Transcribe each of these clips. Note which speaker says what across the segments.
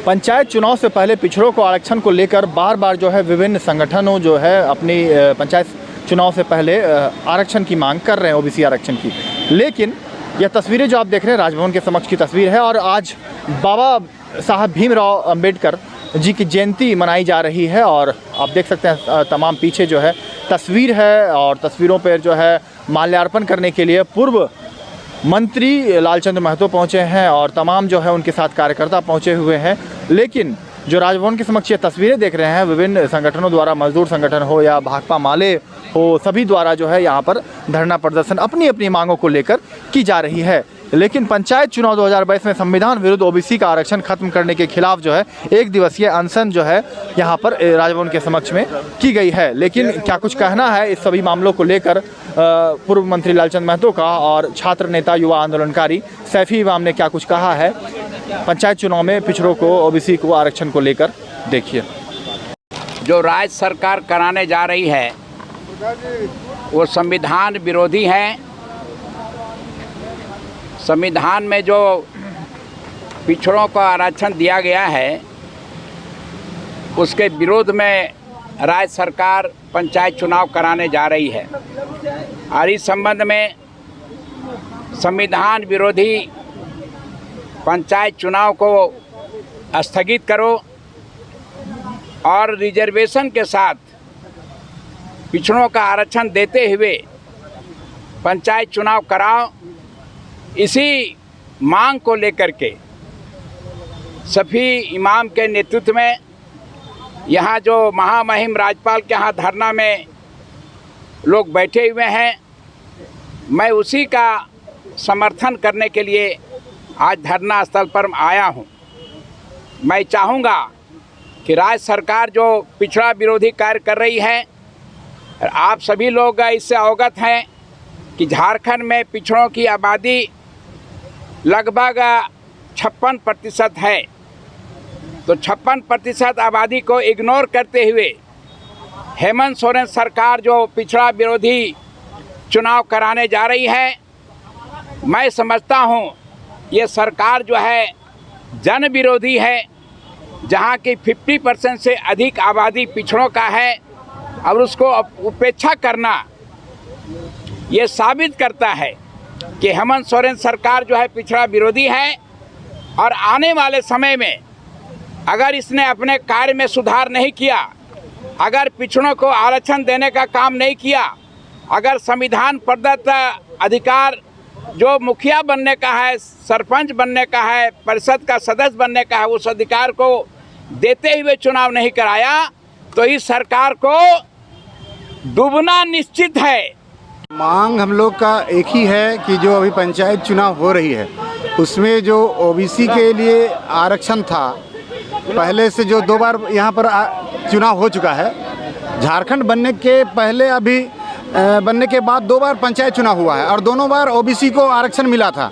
Speaker 1: पंचायत चुनाव से पहले पिछड़ों को आरक्षण को लेकर बार बार जो है विभिन्न संगठनों जो है अपनी पंचायत चुनाव से पहले आरक्षण की मांग कर रहे हैं, ओबीसी आरक्षण की। लेकिन यह तस्वीरें जो आप देख रहे हैं राजभवन के समक्ष की तस्वीर है और आज बाबा साहब भीमराव अंबेडकर जी की जयंती मनाई जा रही है और आप देख सकते हैं तमाम पीछे जो है तस्वीर है और तस्वीरों पर जो है माल्यार्पण करने के लिए पूर्व मंत्री लालचंद्र महतो पहुंचे हैं और तमाम जो है उनके साथ कार्यकर्ता पहुंचे हुए हैं। लेकिन जो राजभवन के समक्ष ये तस्वीरें देख रहे हैं विभिन्न संगठनों द्वारा, मजदूर संगठन हो या भाकपा माले हो, सभी द्वारा जो है यहाँ पर धरना प्रदर्शन अपनी अपनी मांगों को लेकर की जा रही है। लेकिन पंचायत चुनाव 2022 में संविधान विरुद्ध ओबीसी का आरक्षण खत्म करने के खिलाफ जो है एक दिवसीय अनशन जो है यहाँ पर राजभवन के समक्ष में की गई है। लेकिन क्या कुछ कहना है इस सभी मामलों को लेकर पूर्व मंत्री लालचंद्र महतो का और छात्र नेता युवा आंदोलनकारी सैफी इमाम ने क्या कुछ कहा है पंचायत चुनाव में पिछड़ों को, ओबीसी को आरक्षण को लेकर, देखिए।
Speaker 2: जो राज्य सरकार कराने जा रही है वो संविधान विरोधी है। संविधान में जो पिछड़ों को आरक्षण दिया गया है उसके विरोध में राज्य सरकार पंचायत चुनाव कराने जा रही है और इस संबंध में संविधान विरोधी पंचायत चुनाव को स्थगित करो और रिजर्वेशन के साथ पिछड़ों का आरक्षण देते हुए पंचायत चुनाव कराओ। इसी मांग को लेकर के सफी इमाम के नेतृत्व में यहाँ जो महामहिम राज्यपाल के यहाँ धरना में लोग बैठे हुए हैं, मैं उसी का समर्थन करने के लिए आज धरना स्थल पर आया हूँ। मैं चाहूँगा कि राज्य सरकार जो पिछड़ा विरोधी कार्य कर रही है, आप सभी लोग इससे अवगत हैं कि झारखंड में पिछड़ों की आबादी लगभग 56% है। तो 56% आबादी को इग्नोर करते हुए हेमंत सोरेन सरकार जो पिछड़ा विरोधी चुनाव कराने जा रही है, मैं समझता हूँ ये सरकार जो है जन विरोधी है। जहाँ की 50% से अधिक आबादी पिछड़ों का है और उसको उपेक्षा करना ये साबित करता है कि हेमंत सोरेन सरकार जो है पिछड़ा विरोधी है। और आने वाले समय में अगर इसने अपने कार्य में सुधार नहीं किया, अगर पिछड़ों को आरक्षण देने का काम नहीं किया, अगर संविधान प्रदत्त अधिकार जो मुखिया बनने का है, सरपंच बनने का है, परिषद का सदस्य बनने का है, उस अधिकार को देते हुए चुनाव नहीं कराया तो इस सरकार को डूबना निश्चित है।
Speaker 3: मांग हम लोग का एक ही है कि जो अभी पंचायत चुनाव हो रही है उसमें जो ओबीसी के लिए आरक्षण था, पहले से जो 2 बार यहाँ पर चुनाव हो चुका है, झारखंड बनने के पहले अभी बनने के बाद 2 बार पंचायत चुनाव हुआ है और दोनों बार ओबीसी को आरक्षण मिला था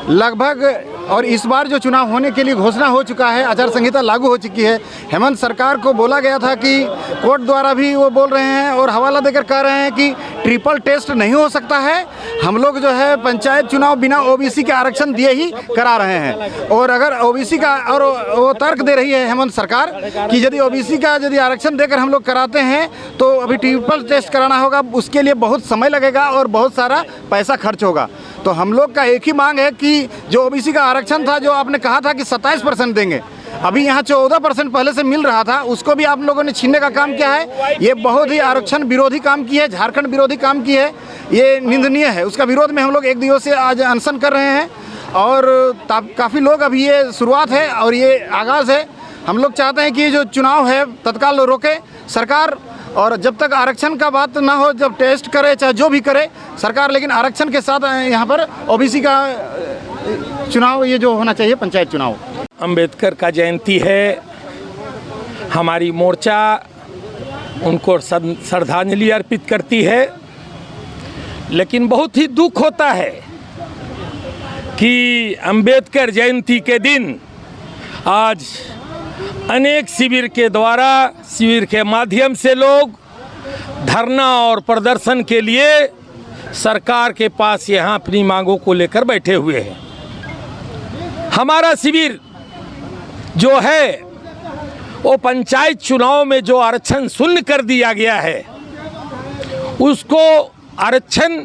Speaker 3: लगभग। और इस बार जो चुनाव होने के लिए घोषणा हो चुका है, आचार संहिता लागू हो चुकी है। हेमंत सरकार को बोला गया था कि कोर्ट द्वारा भी वो बोल रहे हैं और हवाला देकर कह रहे हैं कि ट्रिपल टेस्ट नहीं हो सकता है, हम लोग जो है पंचायत चुनाव बिना ओबीसी के आरक्षण दिए ही करा रहे हैं। और अगर ओबीसी का, और वो तर्क दे रही है हेमंत सरकार कि यदि ओबीसी का यदि आरक्षण देकर हम लोग कराते हैं तो अभी ट्रिपल टेस्ट कराना होगा, उसके लिए बहुत समय लगेगा और बहुत सारा पैसा खर्च होगा। तो हम लोग का एक ही मांग है कि जो ओबीसी का आरक्षण था, जो आपने कहा था कि 27% देंगे, अभी यहाँ 14% पहले से मिल रहा था, उसको भी आप लोगों ने छीनने का काम किया है। ये बहुत ही आरक्षण विरोधी काम की है, झारखंड विरोधी काम की है, ये निंदनीय है। उसका विरोध में हम लोग एक दिवसीय आज अनशन कर रहे हैं और काफ़ी लोग, अभी ये शुरुआत है और ये आगाज़ है। हम लोग चाहते हैं कि ये जो चुनाव है तत्काल रोके सरकार, और जब तक आरक्षण का बात ना हो, जब टेस्ट करे चाहे जो भी करे सरकार, लेकिन आरक्षण के साथ यहाँ पर ओबीसी का चुनाव ये जो होना चाहिए पंचायत चुनाव।
Speaker 4: अंबेडकर का जयंती है, हमारी मोर्चा उनको श्रद्धांजलि अर्पित करती है। लेकिन बहुत ही दुख होता है कि अंबेडकर जयंती के दिन आज अनेक शिविर के माध्यम से लोग धरना और प्रदर्शन के लिए सरकार के पास यहाँ अपनी मांगों को लेकर बैठे हुए हैं। हमारा शिविर जो है वो पंचायत चुनाव में जो आरक्षण शून्य कर दिया गया है, उसको आरक्षण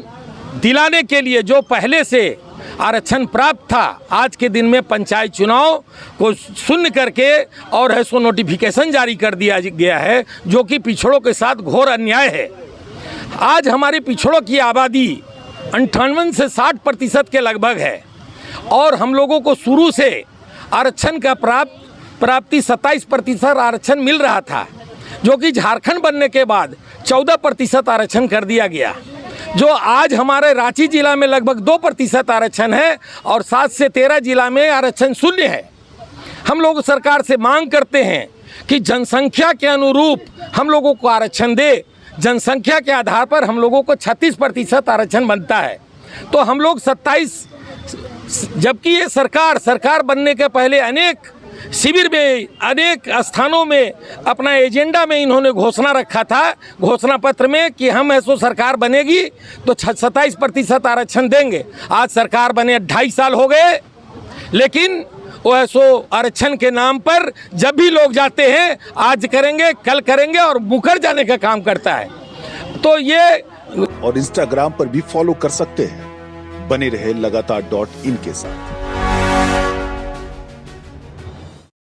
Speaker 4: दिलाने के लिए जो पहले से आरक्षण प्राप्त था, आज के दिन में पंचायत चुनाव को शून्य करके और है सो नोटिफिकेशन जारी कर दिया गया है, जो कि पिछड़ों के साथ घोर अन्याय है। आज हमारे पिछड़ों की आबादी 58 से 60% के लगभग है और हम लोगों को शुरू से आरक्षण का प्राप्ति 27% आरक्षण मिल रहा था, जो कि झारखंड बनने के बाद 14% आरक्षण कर दिया गया, जो आज हमारे रांची जिला में लगभग 2% आरक्षण है और 7 से 13 जिला में आरक्षण शून्य है। हम लोग सरकार से मांग करते हैं कि जनसंख्या के अनुरूप हम लोगों को आरक्षण दे। जनसंख्या के आधार पर हम लोगों को 36% आरक्षण बनता है, तो हम लोग 27, जबकि ये सरकार बनने के पहले अनेक शिविर में, अनेक स्थानों में अपना एजेंडा में इन्होंने घोषणा रखा था, घोषणा पत्र में, कि हम ऐसो सरकार बनेगी तो 27% आरक्षण देंगे। आज सरकार बने 2.5 साल हो गए, लेकिन वो ऐसो आरक्षण के नाम पर जब भी लोग जाते हैं, आज करेंगे कल करेंगे और मुकर जाने का काम करता है। तो ये
Speaker 5: और इंस्टाग्राम पर भी फॉलो कर सकते हैं। बने रहे लगातार .in के साथ।